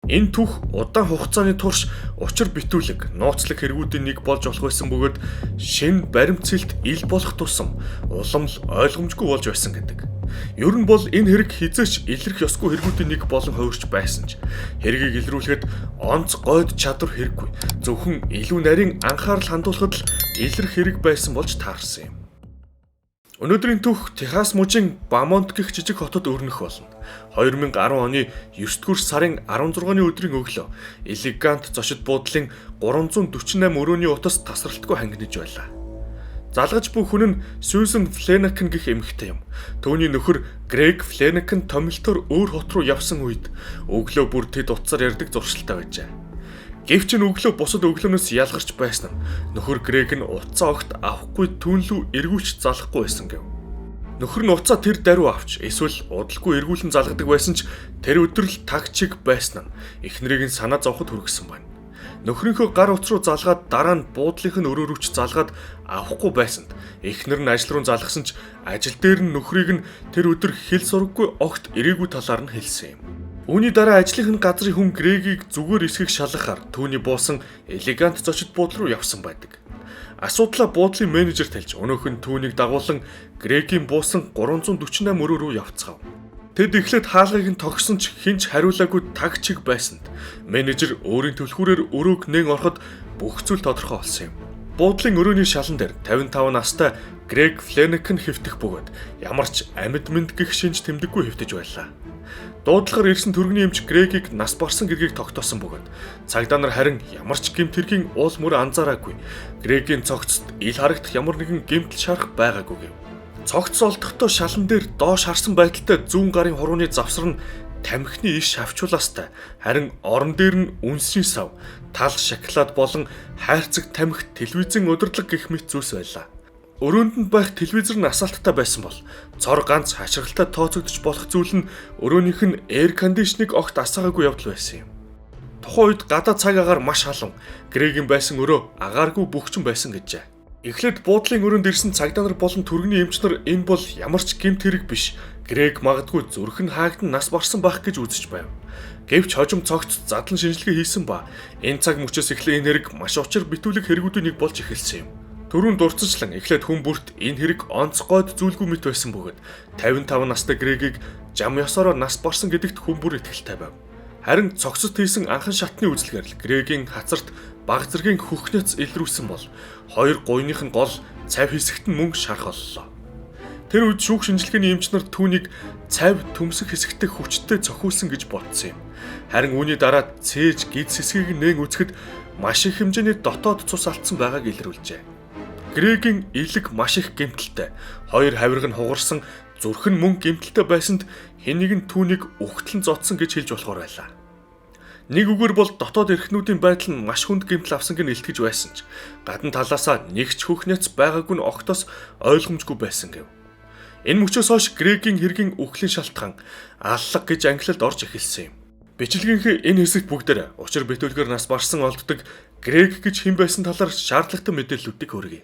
Энэ түүх удаан хугацааны турш учир битүүлэг, нууцлаг хэрэгүүдийн нэг болж болох байсан бөгөөд шинэ баримтцэлд ил болох тусам улам л ойлгомжгүй болж байсан гэдэг. Ер нь бол энэ хэрэг хизээч илэрх ёсгүй хэрэгүүдийн нэг болон хувирч байсан ч хэргийг илрүүлэхэд онц гойд чадвар хэрэггүй. Зөвхөн илүү нарийн анхаарал хандуулахад л илэрх хэрэг байсан болж таарсан юм. Өнөөдрийн түүх Техас мужийн Бамонт гэх жижиг хотод өрнөх болно. 2010 оны 9-р сарын 16-ны өдрийн өглөө элегант зочид буудлын 348 өрөөний утас тасралтгүй хангинаж байлаа. Залгаж буй хүн нь Сьюзен Фленакен гэх эмэгтэй юм. Түүний нөхөр Грег Фленакен томилтоор өөр хот руу явсан үед өглөө бүр тэд утсаар ярьдаг зуршилтай байжээ. Гэвч энэ өглөө бусад өглөөнөөс ялгарч байсан нь нөхөр Грег нь утсаа огт авахгүй түүнлүү эргүүлж залахгүй байсан гэв. Нөхөр нь утсаа тэр даруй авч эсвэл удалгүй эргүүлэн залгадаг байсан ч тэр өдөр л таг чиг байсан нь эхнэрийг нь санаа зовход хүргэсэн байна. Нөхрийнхөө гар утас руу залгаад дараа нь буудлынх нь өрөө рүү ч залгаад авахгүй байсанд эхнэр нь ажил руу залгасан ч ажил дээр нь нөхрийг нь тэр өдөр хэл сураггүй огт ирээгүй талаар нь хэлсэн юм. Үүний дараа ажлынх нь газрын хүн Грегийг зүгээр эсхийг шалгахаар түүний буусан элегант зочид буудлын руу явсан байдаг. Асуудлаа буудлын менежер тэлж өнөөх нь түүнийг дагуулan Грегийн буусан 348 өрөө рүү явцгаав. Тэд эхлээд хаалгыг нь тогсон ч хинч хариулаагүй таг чиг байсанд менежер өөрийн түлхүүрээр өрөөг нэн ороход бүх зүйл тодорхой болсон юм. Буудлын өрөөний шалан дээр 55 настай Грег Фленакен хэвтэх бөгөөд ямар ч амьд мэд гэх шинж тэмдэггүй хэвтэж байлаа. Дуудлагаар ирсэн түргэний эмч Грегийг нас барсан гэдгийг тогтоосон бөгөөд цагдаа нар харин ямар ч гэмт хэргийн уул мөр анзаараагүй. Грегийн цогцод ил харагдах ямар нэгэн гэмтэл шарах байгаагүй гэв. Цогц олдохдоо шалан дээр доош харсан байдалтай зүүн гарын хурууны завсар нь тамхины иш шавчуулаастай. Харин орон дээр нь үнсний сав, тал шоколад болон хайрцаг тамхи телевизэн удирдлага гэх мэт зүйлс байлаа. Өрөөнд нь байх телевизэр нь асаалттай байсан бол цор ганц хашгиралтай тооцогдож болох зүйл нь өрөөнийх нь эйр кондишныг огт асаагаагүй явдал байсан юм. Тухайн үед гадаа цаг агаар маш халуун, Грегийн байсан өрөө агааргүй бөхчөн байсан гэжээ. Эхлээд буудлын өрөөнд ирсэн цагдаа нар болон түргэний эмч нар энэ бол ямар ч гэмт хэрэг биш. Грег магадгүй зүрх нь хаагдан нас барсан байх гэж үзэж байв. Гэвч хожим цогц задлан шинжилгээ хийсэн ба энэ цаг мөчөөс эхлээ энэ хэрэг маш учир битүүлэг хэрэгүүдийн нэг болж эхэлсэн юм. Төрүн дурцчлан эхлээд хүн бүрт энэ хэрэг онцгойд зүйлгүй мэт байсан бөгөөд 55 настай Грегийг жам ёсороо нас барсан гэдэгт хүн бүр итгэлтэй байв. Харин цогцод хийсэн анхан шатны үзлэгээр л Грегийн хацарт баг зэргийн хөхнөц илрүүлсэн бол хоёр гуйных нь гол цав хэсэгт нь мөнгө шарах боллоо. Тэр үед шүүх шинжилгээний эмч нар түүнийг цав төмсөх хэсэгтээ хүчтэй цохиулсан гэж бодсон юм. Харин үүний дараа цээж гидс хэсгийг нээн үзэхэд маш их хэмжээний дотоод цус алдсан байгааг илрүүлжээ. Грегийн илэг маш их гэмтэлтэй. Хоёр хавирга нь хугарсан, зүрх нь мөн гэмтэлтэй байсанд хэнийг нь түүнийг өгтлэн зодсон гэж хэлж болохоор байлаа. Нэг үгээр бол дотоод эрхнүүдийн байдал нь маш хүнд гэмтэл авсан гэж илтгэж байсан ч гадна талаасаа нэг ч хөхнөц байгаагүй нь огтос ойлгомжгүй байсан гэв. Энэ мөчөөс хойш Грегийн хэргийн үхлийн шалтгаан аллах гэж ангилалд орж эхэлсэн юм. Бичлэгийнхээ энэ хэсэгт бүгдээр учир битүүлгээр нас барсан олддог Грег гэж хэн байсан талаар шаардлагатай мэдээллүүдийг хүргэе.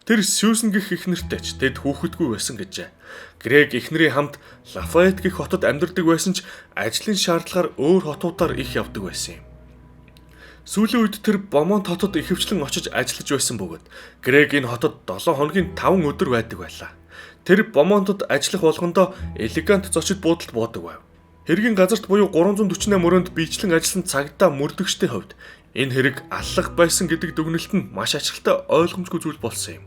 Тэр Сьюзен гэх эхнэртэй ч тэд хүүхэдгүй байсан гэжээ. Грег эхнэрийн хамт Лафайет гэх хотод амьдардаг байсан ч ажлын шаардлагаар өөр хотуудаар их явдаг байсан юм. Сүүлийн үед тэр Бомонт хотод ихэвчлэн очиж ажиллаж байсан бөгөөд Грег энэ хотод 7 хоногийн 5 өдөр байдаг байлаа. Тэр Бомонтод ажиллах болгондоо элегант зочид буудалд буудаг байв. Хэргийн газарт буюу 348 өрөөнд биечлэн ажилласан цагдаа мөрдөгчдийн хувьд энэ хэрэг аллах байсан гэдэг дүгнэлт нь маш ачаалттай ойлгомжгүй зүйл болсон юм.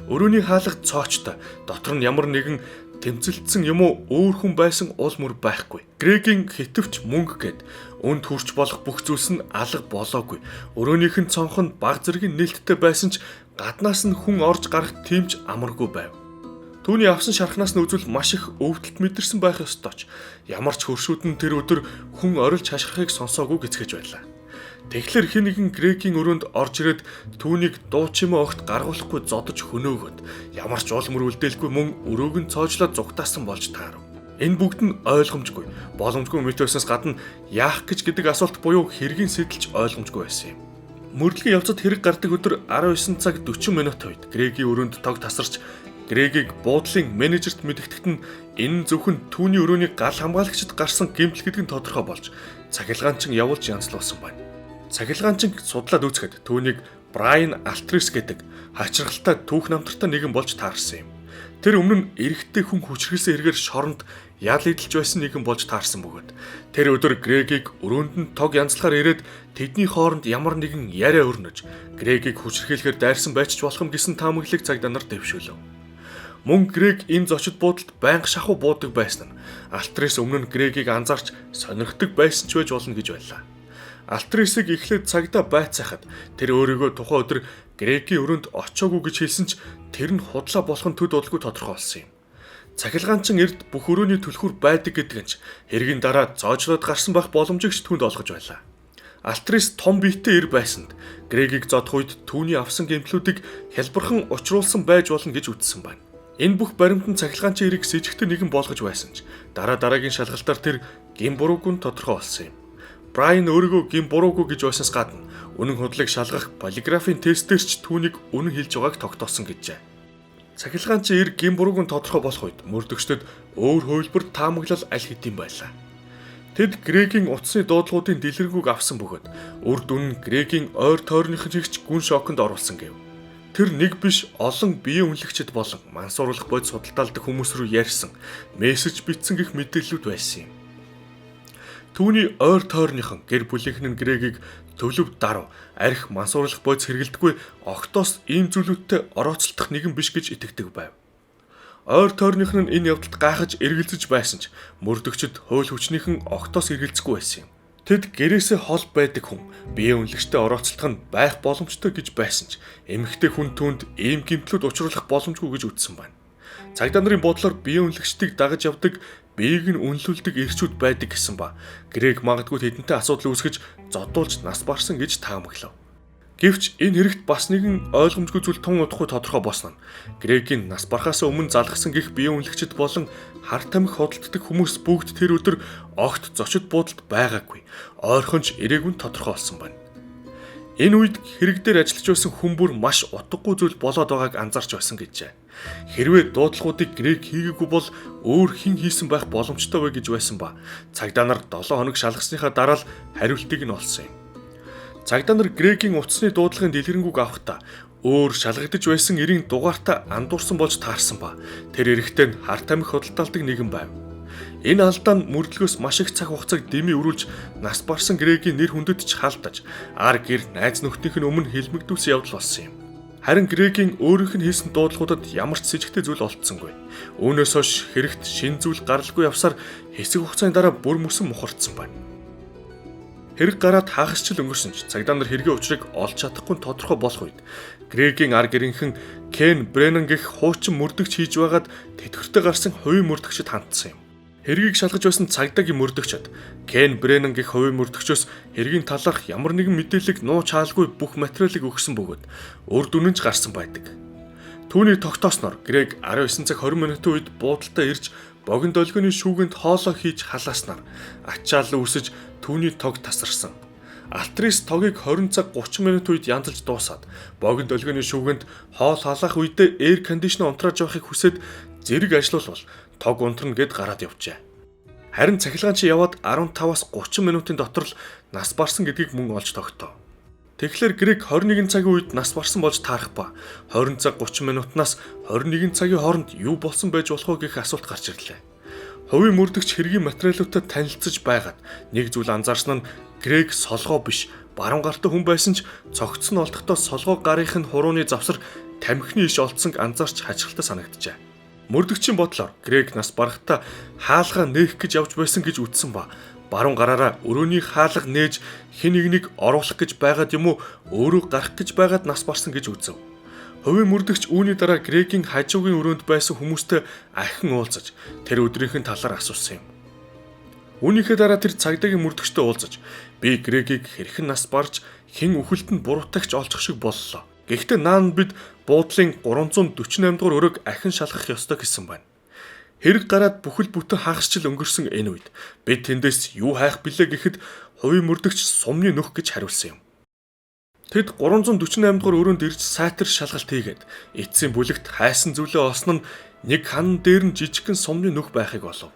Өрөөний хаалга цоочтой, дотор нь ямар нэгэн тэмцэлдсэн юм уу өөр хүн байсан уул мөр байхгүй. Грегийн хитвч мөнгө гэд өнд хүрч болох бүх зүйлс нь алга болоогүй. Өрөөнийх нь цонх нь баг зэргийн нээлттэй байсан ч гаднаас нь хүн орж гарах тимч амаргүй байв. Түүний авсан шархнаас нь үзвэл маш их өвдөлт мэдэрсэн байх ёстой ч ямар ч хөршүүд нь тэр өдөр хүн орилж хашгирахыг сонсоогүй гэцгэж байлаа. Тэгэхээр хэн нэгэн Грегийн өрөөнд орж ирээд түүнийг дуу чимээ огт гаргуулахгүй зодож хөнөөгөөд ямар ч уул мөр үлдээлгүй мөн өрөөг нь цоожлоод зугтаасан болж таарав. Энэ бүгд нь ойлгомжгүй, боломжгүй мэт байснаас гадна яах гэж гэдэг асуулт буюу хэргийн сэдэлж ойлгомжгүй байсан юм. Мөрдлөгийн явцад хэрэг гардаг өдөр 19 цаг 40 минут үед Грегийн өрөөнд тог тасарч Грегийг буудлын менежерт мэдэгдэхэд нь энэ зөвхөн түүний өрөөний гал хамгаалагчид гарсан гэмтэл гэдэг нь тодорхой болж цахилгаанчин явуулж янзлуулсан байна. Цахилгаанчин судлаад үзэхэд түүнийг Брайан Алтрис гэдэг хачиргалтай түүх намтартай нэгэн болж таарсан юм. Тэр өмнө нь эрэгтэй хүн хүчрхэлсэн хэрэгээр шоронд ял идэлж байсан нэгэн болж таарсан бөгөөд тэр өдөр Грегийг өрөөнд нь тог янзлахаар ирээд тэдний хооронд ямар нэгэн яриа өрнөж Грегийг хүчрхийлэхээр дайрсан байж ч болох юм гэсэн таамаглалыг цагдаа нар дэвшүүлв. Мөн Грег энэ зочид буудалд байнга шахуу буудаг байсан нь Алтрис өмнө нь Грегийг анзаарч сонирхдог байсан ч байж болно гэж байлаа. Алтрисыг эхлээд цагдаа байцаахад тэр өөрийгөө тухайн өдөр Грегийн өрөөнд очоогүй гэж хэлсэн ч тэр нь худлаа болох нь төд удалгүй тодорхой болсон юм. Цахилгаанчин эрд бүх өрөөний түлхүүр байдаг гэдэг нь ч хэргийн дараа зоожроод гарсан байх боломжийг түнд олгож байлаа. Алтрис том биетэй ир байсанд Грегийг зодох үед түүний авсан гэмтлүүдийг хялбархан учруулсан байж болно гэж үзсэн байна. Энэ бүх баримтан цахилгаанчин эрийг с ижигтэй нэгэн болгож байсан ч дараагийн шалгалтаар тэр гин буруугүй нь тодорхой болсон юм. Брайан өөрийгөө гин буруугүй гэж байснаас гадна үнэн худлыг шалгах полиграфын тестээр ч түүнийг үнэн хэлж байгааг тогтоосон гэжээ. Цахилгаанчин эр гин буруугүй нь тодорхой болох үед мөрдөгчдөд өөр хувилбарт таамаглал аль хэдийн байлаа. Тэд Грегийн утасны дуудлагуудын дэлгэрэнгүй авсан бөгөөд үрд үнэн Грегийн ойр тойрных нь ч гүн шоконд оруулсан гэв. Тэр нэг биш олон биеийн үнэлэгчид болон мансууруулах бодис судалдаалдаг хүмүүс рүү ярьсан, мессеж бичсэн гэх мэдээллүүд байсан юм. Түүний ойр тойрныхон гэр бүлийнхэн нь Грегийг төлөв даруй арх мансууруулах бодис хэрэгэлдэггүй огтоос ийм зүйлүүдтэй орооцолдох нэгэн биш гэж итгэдэг байв. Ойр тойрныхон нь энэ явдалд гайхаж эргэлзэж байсан ч мөрдөгчд хууль хүчнийхэн огтоос эргэлзэхгүй байсан юм. Тэд гэрээсээ хол байдаг хүн биеийн үнэлэгчтэй орооцолдох нь байх боломжтой гэж байсан ч эмэгтэй хүн түүнд ийм гэмтлүүд учруулах боломжгүй гэж үзсэн байна. Цагдаа нарын бодлоор биеийн үнэлэгчдийг дагаж явдаг биеийг нь үнэлүүлдэг эрчүүд байдаг гэсэн ба Грег магадгүй тэдэнтэй асуудал үүсгэж зодуулж нас барсан гэж таамаглав. Гэвч энэ хэрэгт бас нэгэн ойлгомжгүй зүйл тун удахгүй тодорхой болсон нь Грегийн нас барахаас өмнө залгсан гих биеийн үнэлэгчд болон хар тамхи худалддаг хүмүүс бүгд тэр өдөр огт зочид буудалд байгаагүй. Ойрхонч ирээгүй нь тодорхой болсон байна. Энэ үед хэрэг дээр ажиллаж байсан хүн бүр маш утгагүй зүйл болоод байгааг анзаарч байсан гэжээ. Хэрвээ дуудлагуудыг Грег хийгээгүй бол өөр хэн хийсэн байх боломжтой вэ гэж байсан ба цагдаа нар 7 хоног шалгасныхаа дараа л хариултыг нь олсон юм. Цагдаа нар Грегийн утасны дуудлагын дэлгэрэнгүй авахдаа өөр шалгагдж байсан эрийн дугаартаа андуурсан болж таарсан ба тэр эрэхтэн хар тамхи худалдаалдаг нэгэн байв. Энэ алдаа нь мөрдлгөөс маш их цаг хугацааг дэмий өрүүлж нас барсан Грегийн нэр хүндэд ч халдаж ар гэр найз нөхдийнх нь өмнө хэлмэгдүүлсэн явдал болсон юм. Харин Грегийн өөрийнх нь хийсэн дуудлагуудад ямар ч сэжигтэй зүйл олдсонгүй. Үүнээс хойш хэрэгт шин зүйл гаралгүй явсаар хэсэг хугацааны дараа бүр мөсөн мухардсан байна. Хэрэг гараад хагасчил өнгөрсөн ч цагдаа нар хэргийн учрыг олж чадахгүй тодорхой болох үед Грегийн ар гэрийнхэн Кен Бреннан гэх хуучин мөрдөгч хийж байгаад тэтгэвртэй гарсан хувийн мөрдөгчөд хандсан юм. Хэргийг шалгаж байсан цагдаагийн мөрдөгчд Кен Бреннан гэх хувийн мөрдөгчөөс хэргийн талаарх ямар нэгэн мэдээлэл нуу чаалгүй бүх материалыг өгсөн бөгөөд үр дүн нь ч гарсан байдаг. Түүний тогтоосноор Грег 19 цаг 20 минутын үед буудалтай ирж богино долгионы шүүгэнд хоолоо хийж халааснаар ачаал үүсэж түүний тог тасарсан. Алтрис тогийг 20 цаг 30 минутын үед янзалж дуусаад богино долгионы шүүгэнд хоол халаах үедээ эйр кондишнер унтрааж явахыг хүсээд зэрэг ажилуулвал тог унтрна гэд гараад явжээ. Харин цахилгаанчин яваад 15-аас 30 минутын дотор л нас барсан гэдгийг мөн олж тогтоо. Тэгэхээр Грег 21 цагийн үед нас барсан болж таарах ба 20 цаг 30 минутнаас 21 цагийн хооронд юу болсон байж болох вэ гэх асуулт гарч ирлээ. Хувийн мөрдөгч хэргийн материалуудад танилцж байгаад нэг зүйл анзаарсан нь Грег солгоо биш, баруун гартай хүн байсан ч цогцсон олдохдоо солгоо гарынх нь хурууны завсар тамхины иш олдсонг анзаарч хачирхалтай санагджээ. Мөрдөгчийн бодлоор Грег нас барахдаа хаалгаа нээх гэж явж байсан гэж үзсэн ба баруун гараараа өрөөний хаалга нээж хэн нэгнийг оруулах гэж байгаад юм уу өөрөө гарах гэж байгаад нас барсан гэж үзв. Хувийн мөрдөгч үүний дараа Грегийн хажуугийн өрөөнд байсан хүмүүстэй ахин уулзаж тэр өдрийнхэн талаар асуусан юм. Үүнийхээ дараа тэр цагдаагийн мөрдөгчтэй уулзаж би Грегийг хэрхэн нас барж хэн үхэлтэнд буруутагч олчих шиг боллоо. Гэхдээ наан бид буудлын 348 дугаар өрөөг ахин шалгах ёстой гэсэн байна. Хэрэг гараад бүхэл бүтэн хагасчил өнгөрсөн энэ үед бид тэндээс юу хайх билээ гэхэд хувийн мөрдөгч сумны нөх гэж хариулсан юм. Тэд 348 дугаар өрөөнд ирж сайтар шалгалт хийгээд эцсийн бүлэгт хайсан зүйлээ олсон нь нэг хан дээр нь жижигхэн сумны нөх байхыг олов.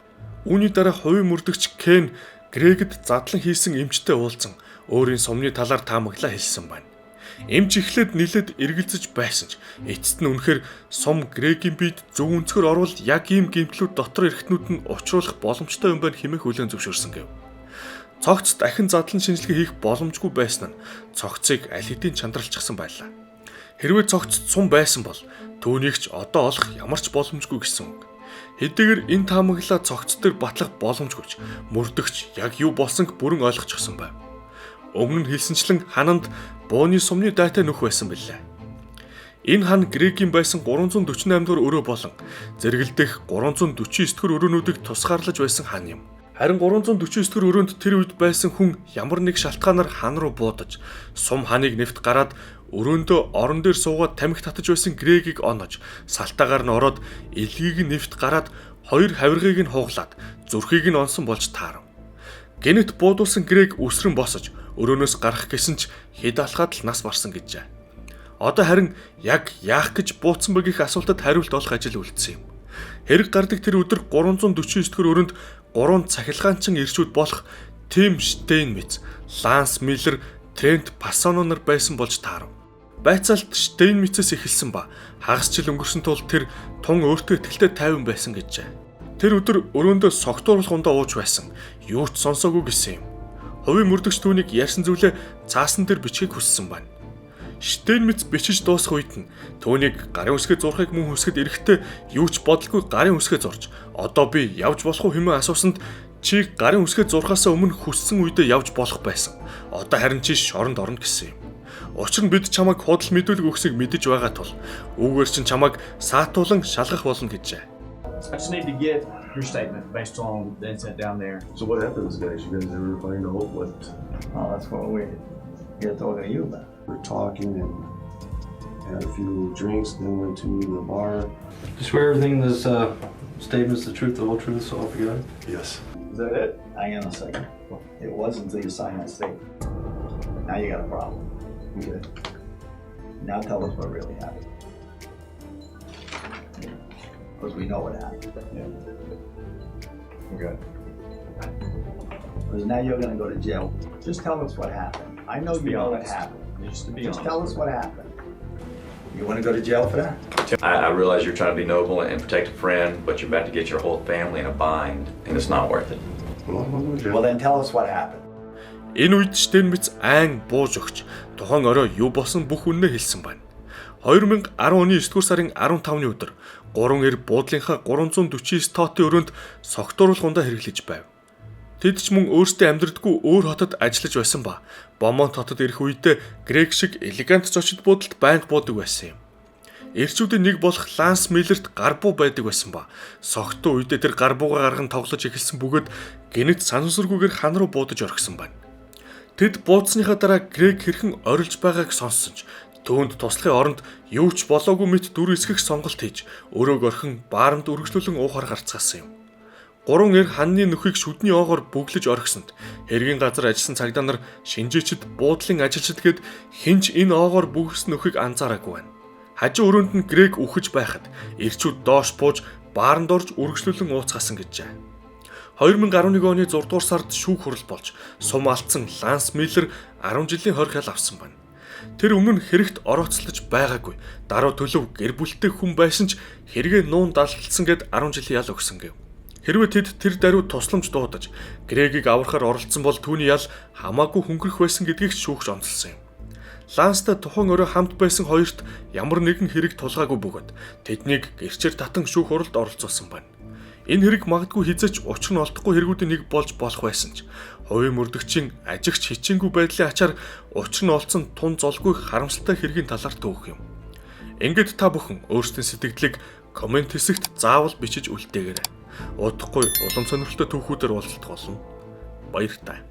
Үүний дараа хувийн мөрдөгч Кен Грегд задлан хийсэн эмчтэй уулзсан өөрийн сумны талаар таамаглаа хэлсэн байна. Эмч эхлээд нилээд эргэлзэж байсан ч эцэст нь үнэхээр сум Грегийн биед зөв өнцгөр орвол яг ийм гэмтлүүд дотор эрэхтнүүд нь учруулах боломжтой юм байна хэмээх хүлээн зөвшөөрсөн гэв. Цогц дахин задлан шинжилгээ хийх боломжгүй байсан нь цогцыг аль хэдийн чандралчихсан байлаа. Хэрвээ цогцод сум байсан бол түүнийг ч одоо олох ямар ч боломжгүй гэсэн үг. Хэдийгээр энэ таамаглаа цогц дээр батлах боломжгүйч мөрдөгч яг юу болсонг бүрэн ойлгочихсон байв. Өмнө нь хэлсэнчлэн хананд бууны сумны дайтай нөх байсан билээ. Энэ хан Грегийн байсан 348 дугаар өрөө болон зэрэгэлдэх 349 дугаар өрөөнүүдийг тусгаарлаж байсан хан юм. Харин 349 дугаар өрөөнд тэр үед байсан хүн ямар нэг шалтгаанаар хан руу буудаж сум ханыг нэвт гараад өрөөндөө орон дээр суугаад тамхи татаж байсан Грегийг онож салтаагаар нь ороод элгийг нь нэвт гараад хоёр хавиргыг нь хуглаад зүрхийг нь онсон болж таарав. Гэнэт буудуулсан Грег өсрөн босож өрөөнөөс гарах гэсэн ч хэд алхаад л нас барсан гэжээ. Одоо харин яг яах гэж бууцсан бэ гэх асуултад хариулт олох ажил үлдсэн юм. Хэрэг гардаг тэр өдөр 349 дэх өрөөнд 3 цахилгаанчин ирчүүд болох Тим Штейнмиц, Ланс Миллер, Трент Пассоно нар байсан болж таарав. Байцаалт Штейнмицээс эхэлсэн ба хагас жил өнгөрсөн тул тэр тун өөртөө итгэлтэй тайван байсан гэжээ. Тэр өдөр өрөөндөө согтууруулах ундаа ууж байсан. Юу ч сонсоогүй гэсэн юм. Хувийн мөрдөгч түүнийг ярьсан зүйлээ цаасан дээр бичгийг хүссэн байна. Штейнмиц бичиж дуусах үед нь түүнийг гарын үсгээ зурхыг мөн хүсгэд эрэхтээ юу ч бодлогүй гарын үсгээ зурж одоо би явж болох уу хэмээн асуусанд чи гарын үсгээ зурхаасаа өмнө хүссэн үедээ явж болох байсан. Одоо харин чи шоронд орно гэсэн юм. Учир нь бид чамайг худал мэдүүлэг өгсөйг мэдэж байгаа тул үүгээр чин чамайг саатуулан шалгах болно гэжээ. I just need to get your statement based on the incident down there. So what happens, guys? You guys ever find out what Oh, that's what we're talking to you about. we're talking and had a few drinks, then went to the bar? You swear everything in this statement is the truth, the whole truth, so help you God? Yes. Is that it? Hang on a second. It wasn't until you signed that statement. Now you got a problem. Okay. Now tell us what really happened. Because we know what happened. Okay. Because now you're going to go to jail. Just tell us what happened. I know you know what happened. Just tell us what happened. You want to go to jail for that? I realize you're trying to be noble and protect a friend, but you're about to get your whole family in a bind, and it's not worth it. Well, I'm going to jail. Well, then tell us what happened. Энэ үед Штейнмиц айн бууж өгч тухайн орой юу болсон бүх үннээ хэлсэн байна. 2010 оны 9 дугаар сарын 15-ны өдөр 3 эр буудлынхаа 349 тоотын өрөөнд согтууруулгундаа хэрэглэж байв. Тэд ч мөн өөрсдөө амьдрдаггүй өөр хотод ажиллаж байсан ба Бомонт хотод ирэх үедээ Грег шиг элегант зочид буудалд байнга буудаг байсан юм. Эрчүүдийн нэг болох Ланс Миллерт гарбуу байдаг байсан ба согтуу үедээ тэр гарбуугаа гарган тоглож эхэлсэн бөгөөд гэнэт санамсаргүйгээр хан руу буудаж орхисон байна. Тэд буудсныхаа дараа Грег хэрхэн орилж байгааг сонссон ч түүнд туслахын оронд юу ч болоогүй мэт дүр эсгэх сонголт хийж өрөөг орхин бааранд үргэлжлүүлэн уухаар гарцгаасан юм. 3 эр ханны нөхийг шүдний оогоор бүглэж орхисонд хэргийн газар ажилласан цагдаа нар шинжээчд буудлын ажилчид гээд хинч энэ оогоор бүгэсэн нөхийг анзаараагүй байна. Хажуу өрөөнд нь Грег үхэж байхад эрчүүд доош бууж бааранд орж үргэлжлүүлэн ууцгаасан гэжээ. 2011 оны 6 дугаар сард шүүх хурал болж сум алдсан Ланс Миллер 10 жилийн хориг хэл авсан байна. Тэр өмнө нь хэрэгт орооцолдож байгаагүй. Даруй төлөв гэр бүлтэй хүн байсан ч хэрэгээ нуун далдалсан гэд 10 жилийн ял өгсөн гэв. Хэрвээ тэд тэр даруй тусламж дуудаж Грегийг аврахаар оролцсон бол түүний ял хамаагүй хөнгөрөх байсан гэдгийг шүүгч онцлсан юм. Ланстай тухайн өрөө хамт байсан хоёрт ямар нэгэн хэрэг тулгаагүй бөгөөд тэднийг гэрчээр татан шүүх хуралд оролцуулсан байна. Энэ хэрэг магадгүй хизээч учир нь олдохгүй хэрэгүүдийн нэг болж болох байсан ч хувийн мөрдөгчийн ажигч хичээнгүй байдлын ачаар учир нь олцсон тун золгүй харамсалтай хэргийн талаар түүх юм. Ингээд та бүхэн өөрсдийн сэтгэлийг комент хэсэгт заавал бичиж үлдээгээрэй. Удахгүй улам сонирхолтой түүхүүдээр уулзах болно. Баяртай.